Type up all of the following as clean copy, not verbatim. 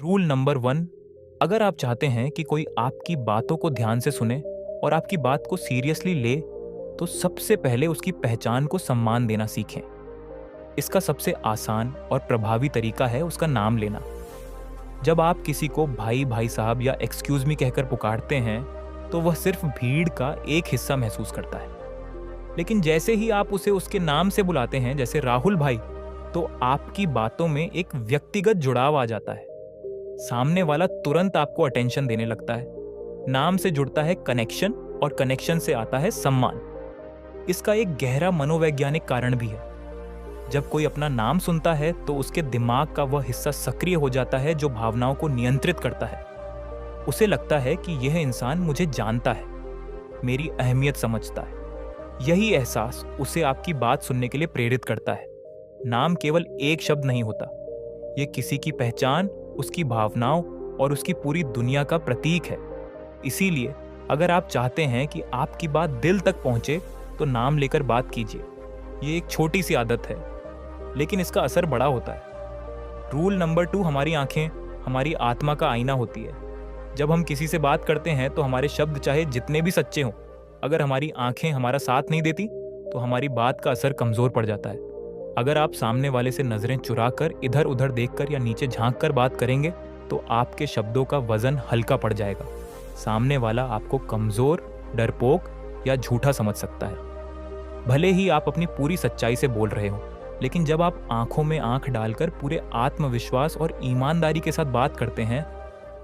Rule number 1, अगर आप चाहते हैं कि कोई आपकी बातों को ध्यान से सुने और आपकी बात को सीरियसली ले, तो सबसे पहले उसकी पहचान को सम्मान देना सीखें। इसका सबसे आसान और प्रभावी तरीका है उसका नाम लेना। जब आप किसी को भाई भाई साहब या एक्सक्यूज मी कहकर पुकारते हैं, तो वह सिर्फ भीड़ का एक हिस्सा महसूस करता है। लेकिन जैसे ही आप उसे उसके नाम से बुलाते हैं, जैसे राहुल भाई, तो आपकी बातों में एक व्यक्तिगत जुड़ाव आ जाता है। सामने वाला तुरंत आपको अटेंशन देने लगता है। नाम से जुड़ता है कनेक्शन और कनेक्शन से आता है सम्मान। इसका एक गहरा मनोवैज्ञानिक कारण भी है। जब कोई अपना नाम सुनता है तो उसके दिमाग का वह हिस्सा सक्रिय हो जाता है जो भावनाओं को नियंत्रित करता है। उसे लगता है कि यह इंसान मुझे जानता है, मेरी अहमियत समझता है। यही एहसास उसे आपकी बात सुनने के लिए प्रेरित करता है। नाम केवल एक शब्द नहीं होता, यह किसी की पहचान, उसकी भावनाओं और उसकी पूरी दुनिया का प्रतीक है। इसीलिए अगर आप चाहते हैं कि आपकी बात दिल तक पहुंचे, तो नाम लेकर बात कीजिए। ये एक छोटी सी आदत है, लेकिन इसका असर बड़ा होता है। रूल नंबर 2, हमारी आंखें हमारी आत्मा का आईना होती है। जब हम किसी से बात करते हैं तो हमारे शब्द चाहे जितने भी सच्चे हों, अगर हमारी आंखें हमारा साथ नहीं देती तो हमारी बात का असर कमजोर पड़ जाता है। अगर आप सामने वाले से नजरें चुराकर, इधर उधर देखकर या नीचे झांक कर बात करेंगे, तो आपके शब्दों का वजन हल्का पड़ जाएगा। सामने वाला आपको कमजोर, डरपोक या झूठा समझ सकता है, भले ही आप अपनी पूरी सच्चाई से बोल रहे हो। लेकिन जब आप आंखों में आंख डालकर पूरे आत्मविश्वास और ईमानदारी के साथ बात करते हैं,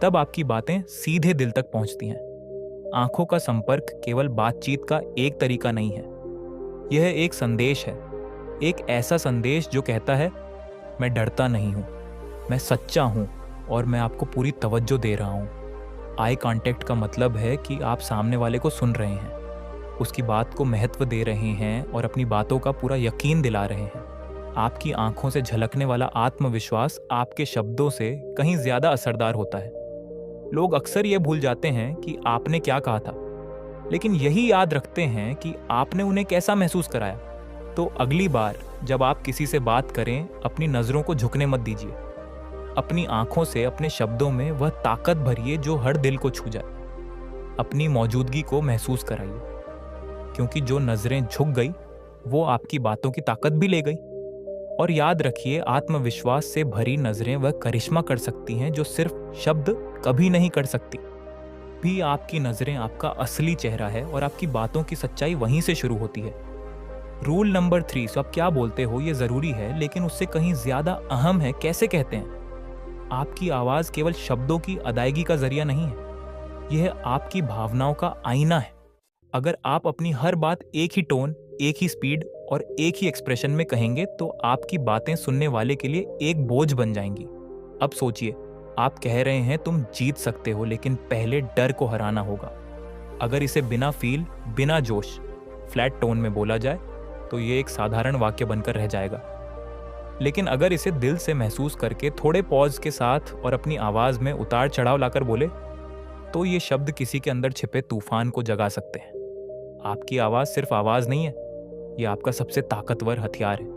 तब आपकी बातें सीधे दिल तक पहुंचती हैं। आंखों का संपर्क केवल बातचीत का एक तरीका नहीं है, यह एक संदेश है। एक ऐसा संदेश जो कहता है, मैं डरता नहीं हूं, मैं सच्चा हूं और मैं आपको पूरी तवज्जो दे रहा हूं। आई कांटेक्ट का मतलब है कि आप सामने वाले को सुन रहे हैं, उसकी बात को महत्व दे रहे हैं और अपनी बातों का पूरा यकीन दिला रहे हैं। आपकी आंखों से झलकने वाला आत्मविश्वास आपके शब्दों से कहीं ज्यादा असरदार होता है। लोग अक्सर ये भूल जाते हैं कि आपने क्या कहा था, लेकिन यही याद रखते हैं कि आपने उन्हें कैसा महसूस कराया। तो अगली बार जब आप किसी से बात करें, अपनी नजरों को झुकने मत दीजिए। अपनी आंखों से, अपने शब्दों में वह ताकत भरिए जो हर दिल को छू जाए। अपनी मौजूदगी को महसूस कराइए, क्योंकि जो नजरें झुक गई वो आपकी बातों की ताकत भी ले गई। और याद रखिए, आत्मविश्वास से भरी नजरें वह करिश्मा कर सकती हैं जो सिर्फ शब्द कभी नहीं कर सकती। भी आपकी नजरें आपका असली चेहरा है और आपकी बातों की सच्चाई वहीं से शुरू होती है। रूल नंबर 3, आप क्या बोलते हो ये जरूरी है, लेकिन उससे कहीं ज्यादा अहम है कैसे कहते हैं। आपकी आवाज केवल शब्दों की अदायगी का जरिया नहीं है, यह आपकी भावनाओं का आईना है। अगर आप अपनी हर बात एक ही टोन, एक ही स्पीड और एक ही एक्सप्रेशन में कहेंगे, तो आपकी बातें सुनने वाले के लिए एक बोझ बन जाएंगी। अब सोचिए, आप कह रहे हैं तुम जीत सकते हो, लेकिन पहले डर को हराना होगा। अगर इसे बिना फील, बिना जोश, फ्लैट टोन में बोला जाए तो ये एक साधारण वाक्य बनकर रह जाएगा। लेकिन अगर इसे दिल से महसूस करके, थोड़े पॉज के साथ और अपनी आवाज में उतार चढ़ाव लाकर बोले, तो ये शब्द किसी के अंदर छिपे तूफान को जगा सकते हैं। आपकी आवाज सिर्फ आवाज नहीं है, ये आपका सबसे ताकतवर हथियार है।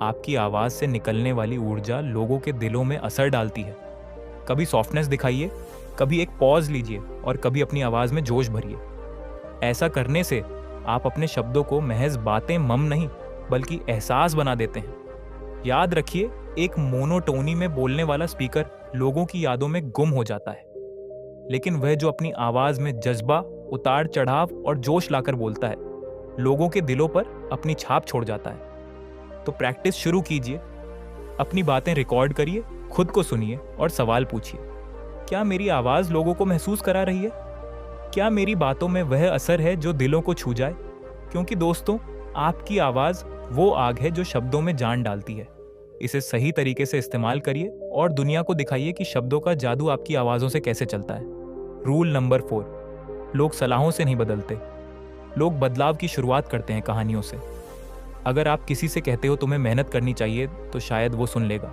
आपकी आवाज से निकलने वाली ऊर्जा लोगों के दिलों में असर डालती है। कभी सॉफ्टनेस दिखाइए, कभी एक पॉज लीजिए और कभी अपनी आवाज में जोश भरिए। ऐसा करने से आप अपने शब्दों को महज बातें मम नहीं, बल्कि एहसास बना देते हैं। याद रखिए, एक मोनोटोनी में बोलने वाला स्पीकर लोगों की यादों में गुम हो जाता है, लेकिन वह जो अपनी आवाज में जज्बा, उतार चढ़ाव और जोश लाकर बोलता है, लोगों के दिलों पर अपनी छाप छोड़ जाता है। तो प्रैक्टिस शुरू कीजिए, अपनी बातें रिकॉर्ड करिए, खुद को सुनिए और सवाल पूछिए, क्या मेरी आवाज लोगों को महसूस करा रही है? क्या मेरी बातों में वह असर है जो दिलों को छू जाए? क्योंकि दोस्तों, आपकी आवाज वो आग है जो शब्दों में जान डालती है। इसे सही तरीके से इस्तेमाल करिए और दुनिया को दिखाइए कि शब्दों का जादू आपकी आवाजों से कैसे चलता है। रूल नंबर 4, लोग सलाहों से नहीं बदलते, लोग बदलाव की शुरुआत करते हैं कहानियों से। अगर आप किसी से कहते हो तुम्हें मेहनत करनी चाहिए, तो शायद वो सुन लेगा,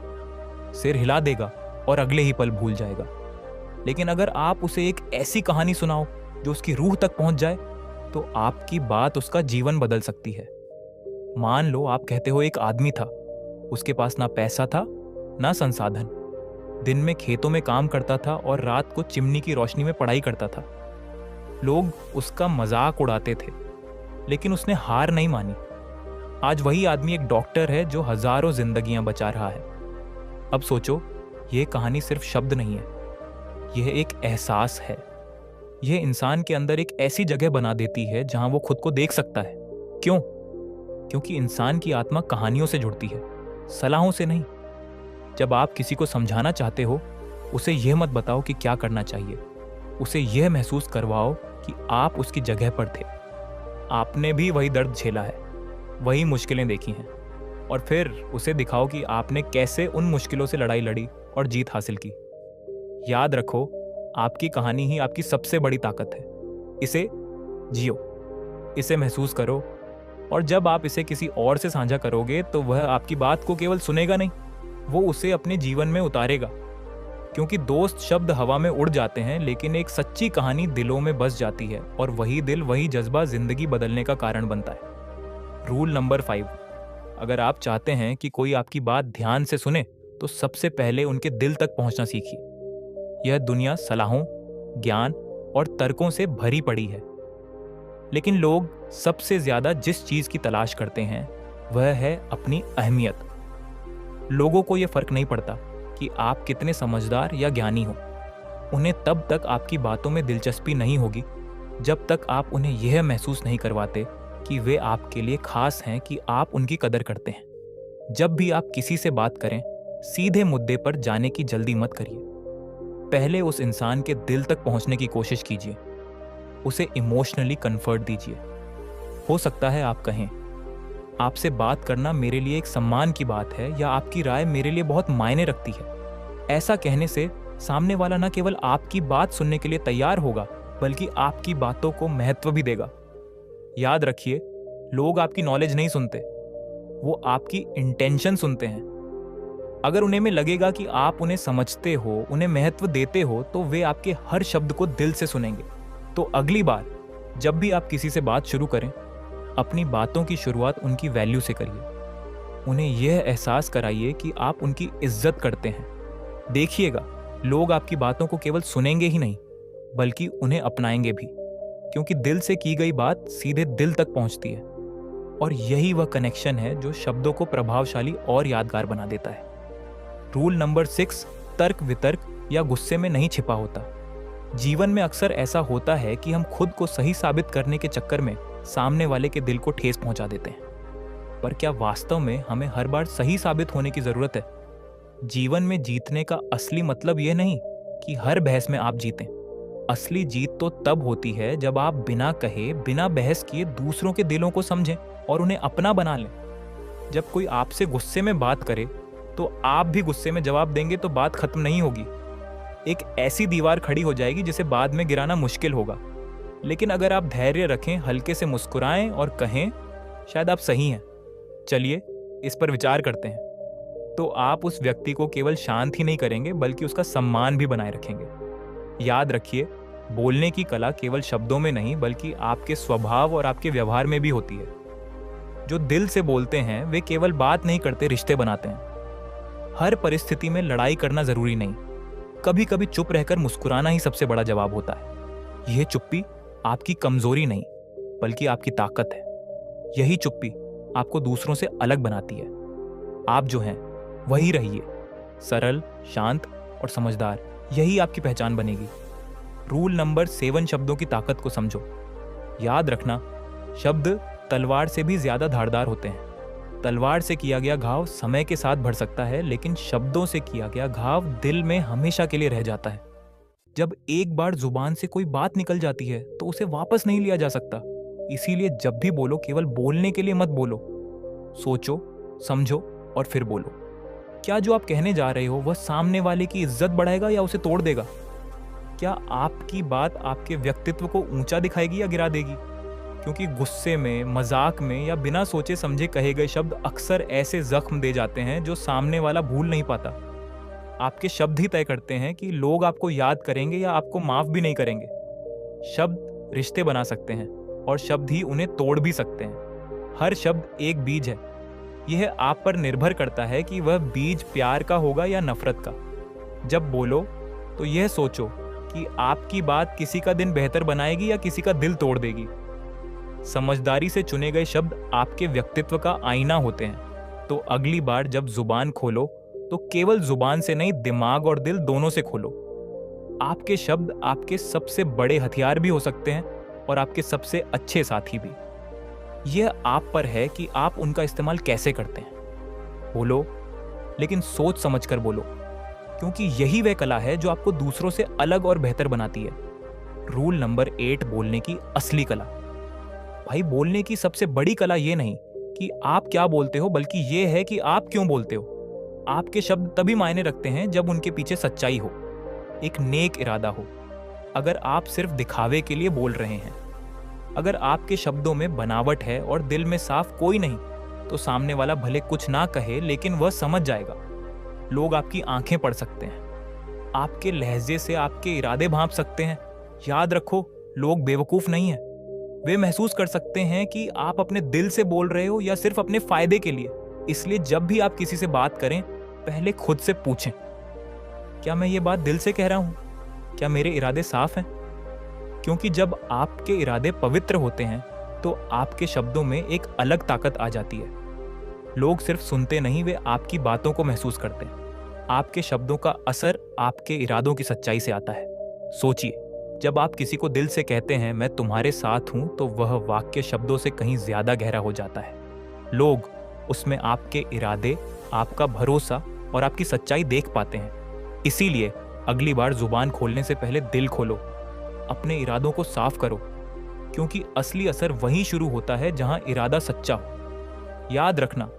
सिर हिला देगा और अगले ही पल भूल जाएगा। लेकिन अगर आप उसे एक ऐसी कहानी सुनाओ जो उसकी रूह तक पहुंच जाए, तो आपकी बात उसका जीवन बदल सकती है। मान लो आप कहते हो एक आदमी था, उसके पास ना पैसा था, ना संसाधन, दिन में खेतों में काम करता था और रात को चिमनी की रोशनी में पढ़ाई करता था। लोग उसका मजाक उड़ाते थे, लेकिन उसने हार नहीं मानी। आज वही आदमी एक डॉक्टर है जो हजारों जिंदगियां बचा रहा है। अब सोचो, यह कहानी सिर्फ शब्द नहीं है, यह एक एहसास है। यह इंसान के अंदर एक ऐसी जगह बना देती है जहां वो खुद को देख सकता है। क्यों? क्योंकि इंसान की आत्मा कहानियों से जुड़ती है, सलाहों से नहीं। जब आप किसी को समझाना चाहते हो, उसे यह मत बताओ कि क्या करना चाहिए, उसे यह महसूस करवाओ कि आप उसकी जगह पर थे। आपने भी वही दर्द झेला है, वही मुश्किलें देखी हैं, और फिर उसे दिखाओ कि आपने कैसे उन मुश्किलों से लड़ाई लड़ी और जीत हासिल की। याद रखो, आपकी कहानी ही आपकी सबसे बड़ी ताकत है। इसे जियो, इसे महसूस करो, और जब आप इसे किसी और से साझा करोगे तो वह आपकी बात को केवल सुनेगा नहीं, वो उसे अपने जीवन में उतारेगा। क्योंकि दोस्त शब्द हवा में उड़ जाते हैं, लेकिन एक सच्ची कहानी दिलों में बस जाती है, और वही दिल, वही जज्बा जिंदगी बदलने का कारण बनता है। रूल नंबर 5, अगर आप चाहते हैं कि कोई आपकी बात ध्यान से सुने, तो सबसे पहले उनके दिल तक पहुंचना सीखिए। यह दुनिया सलाहों, ज्ञान और तर्कों से भरी पड़ी है, लेकिन लोग सबसे ज्यादा जिस चीज की तलाश करते हैं वह है अपनी अहमियत। लोगों को यह फर्क नहीं पड़ता कि आप कितने समझदार या ज्ञानी हो। उन्हें तब तक आपकी बातों में दिलचस्पी नहीं होगी जब तक आप उन्हें यह महसूस नहीं करवाते कि वे आपके लिए खास हैं, कि आप उनकी कदर करते हैं। जब भी आप किसी से बात करें, सीधे मुद्दे पर जाने की जल्दी मत करिए। पहले उस इंसान के दिल तक पहुंचने की कोशिश कीजिए, उसे इमोशनली कंफर्ट दीजिए। हो सकता है आप कहें, आपसे बात करना मेरे लिए एक सम्मान की बात है, या आपकी राय मेरे लिए बहुत मायने रखती है। ऐसा कहने से सामने वाला न केवल आपकी बात सुनने के लिए तैयार होगा, बल्कि आपकी बातों को महत्व भी देगा। याद रखिए, लोग आपकी नॉलेज नहीं सुनते, वो आपकी इंटेंशन सुनते हैं। अगर उन्हें में लगेगा कि आप उन्हें समझते हो, उन्हें महत्व देते हो, तो वे आपके हर शब्द को दिल से सुनेंगे। तो अगली बार जब भी आप किसी से बात शुरू करें, अपनी बातों की शुरुआत उनकी वैल्यू से करिए। उन्हें यह एहसास कराइए कि आप उनकी इज्जत करते हैं। देखिएगा, लोग आपकी बातों को केवल सुनेंगे ही नहीं, बल्कि उन्हें अपनाएंगे भी, क्योंकि दिल से की गई बात सीधे दिल तक पहुंचती है। और यही वह कनेक्शन है जो शब्दों को प्रभावशाली और यादगार बना देता है। रूल नंबर 6, तर्क वितर्क या गुस्से में नहीं छिपा होता। जीवन में अक्सर ऐसा होता है कि हम खुद को सही साबित करने के चक्कर में सामने वाले के दिल को ठेस पहुंचा देते हैं। पर क्या वास्तव में हमें हर बार सही साबित होने की जरूरत है? जीवन में जीतने का असली मतलब यह नहीं कि हर बहस में आप जीतें। असली जीत तो तब होती है जब आप बिना कहे, बिना बहस किए दूसरों के दिलों को समझें और उन्हें अपना बना लें। जब कोई आपसे गुस्से में बात करे, तो आप भी गुस्से में जवाब देंगे तो बात खत्म नहीं होगी। एक ऐसी दीवार खड़ी हो जाएगी जिसे बाद में गिराना मुश्किल होगा। लेकिन अगर आप धैर्य रखें, हल्के से मुस्कुराएं और कहें, शायद आप सही हैं, चलिए इस पर विचार करते हैं, तो आप उस व्यक्ति को केवल शांत ही नहीं करेंगे, बल्कि उसका सम्मान भी बनाए रखेंगे। याद रखिए, बोलने की कला केवल शब्दों में नहीं, बल्कि आपके स्वभाव और आपके व्यवहार में भी होती है। जो दिल से बोलते हैं वे केवल बात नहीं करते, रिश्ते बनाते हैं। हर परिस्थिति में लड़ाई करना जरूरी नहीं, कभी कभी चुप रहकर मुस्कुराना ही सबसे बड़ा जवाब होता है। यह चुप्पी आपकी कमजोरी नहीं, बल्कि आपकी ताकत है। यही चुप्पी आपको दूसरों से अलग बनाती है। आप जो हैं वही रहिए, सरल, शांत और समझदार। यही आपकी पहचान बनेगी। रूल नंबर 7, शब्दों की ताकत को समझो। याद रखना, शब्द तलवार से भी ज्यादा धारदार होते हैं। तलवार से किया गया घाव समय के साथ बढ़ सकता है, लेकिन शब्दों से किया गया घाव दिल में हमेशा के लिए रह जाता है। जब एक बार जुबान से कोई बात निकल जाती है तो उसे वापस नहीं लिया जा सकता। इसीलिए जब भी बोलो, केवल बोलने के लिए मत बोलो, सोचो, समझो और फिर बोलो। क्या जो आप कहने जा रहे हो वह सामने वाले की इज्जत बढ़ाएगा या उसे तोड़ देगा? क्या आपकी बात आपके व्यक्तित्व को ऊंचा दिखाएगी या गिरा देगी? क्योंकि गुस्से में, मजाक में या बिना सोचे समझे कहे गए शब्द अक्सर ऐसे जख्म दे जाते हैं जो सामने वाला भूल नहीं पाता। आपके शब्द ही तय करते हैं कि लोग आपको याद करेंगे या आपको माफ भी नहीं करेंगे। शब्द रिश्ते बना सकते हैं और शब्द ही उन्हें तोड़ भी सकते हैं। हर शब्द एक बीज है। यह आप पर निर्भर करता है कि वह बीज प्यार का होगा या नफरत का। जब बोलो तो यह सोचो कि आपकी बात किसी का दिन बेहतर बनाएगी या किसी का दिल तोड़ देगी। समझदारी से चुने गए शब्द आपके व्यक्तित्व का आईना होते हैं। तो अगली बार जब जुबान खोलो तो केवल जुबान से नहीं, दिमाग और दिल दोनों से खोलो। आपके शब्द आपके सबसे बड़े हथियार भी हो सकते हैं और आपके सबसे अच्छे साथी भी। यह आप पर है कि आप उनका इस्तेमाल कैसे करते हैं। बोलो, लेकिन सोच समझ कर बोलो, क्योंकि यही वह कला है जो आपको दूसरों से अलग और बेहतर बनाती है। रूल नंबर 8, बोलने की असली कला। भाई, बोलने की सबसे बड़ी कला यह नहीं कि आप क्या बोलते हो, बल्कि यह है कि आप क्यों बोलते हो। आपके शब्द तभी मायने रखते हैं जब उनके पीछे सच्चाई हो, एक नेक इरादा हो। अगर आप सिर्फ दिखावे के लिए बोल रहे हैं, अगर आपके शब्दों में बनावट है और दिल में साफ कोई नहीं, तो सामने वाला भले कुछ ना कहे लेकिन वह समझ जाएगा। लोग आपकी आंखें पढ़ सकते हैं, आपके लहजे से आपके इरादे भांप सकते हैं। याद रखो, लोग बेवकूफ नहीं हैं। वे महसूस कर सकते हैं कि आप अपने दिल से बोल रहे हो या सिर्फ अपने फायदे के लिए। इसलिए जब भी आप किसी से बात करें, पहले खुद से पूछें, क्या मैं ये बात दिल से कह रहा हूं? क्या मेरे इरादे साफ हैं? क्योंकि जब आपके इरादे पवित्र होते हैं तो आपके शब्दों में एक अलग ताकत आ जाती है। लोग सिर्फ सुनते नहीं, वे आपकी बातों को महसूस करते हैं। आपके शब्दों का असर आपके इरादों की सच्चाई से आता है। सोचिए, जब आप किसी को दिल से कहते हैं मैं तुम्हारे साथ हूं, तो वह वाक्य शब्दों से कहीं ज्यादा गहरा हो जाता है। लोग उसमें आपके इरादे, आपका भरोसा और आपकी सच्चाई देख पाते हैं। इसीलिए अगली बार जुबान खोलने से पहले दिल खोलो, अपने इरादों को साफ करो, क्योंकि असली असर वहीं शुरू होता है जहां इरादा सच्चा हो। याद रखना,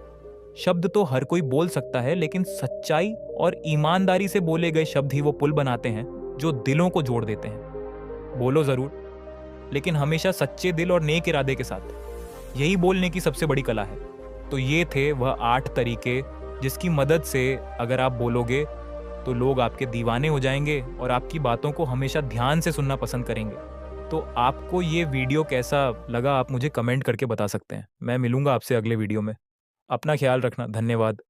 शब्द तो हर कोई बोल सकता है, लेकिन सच्चाई और ईमानदारी से बोले गए शब्द ही वो पुल बनाते हैं जो दिलों को जोड़ देते हैं। बोलो जरूर, लेकिन हमेशा सच्चे दिल और नेक इरादे के साथ। यही बोलने की सबसे बड़ी कला है। तो ये थे वह 8 तरीके जिसकी मदद से अगर आप बोलोगे तो लोग आपके दीवाने हो जाएंगे और आपकी बातों को हमेशा ध्यान से सुनना पसंद करेंगे। तो आपको ये वीडियो कैसा लगा, आप मुझे कमेंट करके बता सकते हैं। मैं मिलूंगा आपसे अगले वीडियो में। अपना ख्याल रखना। धन्यवाद।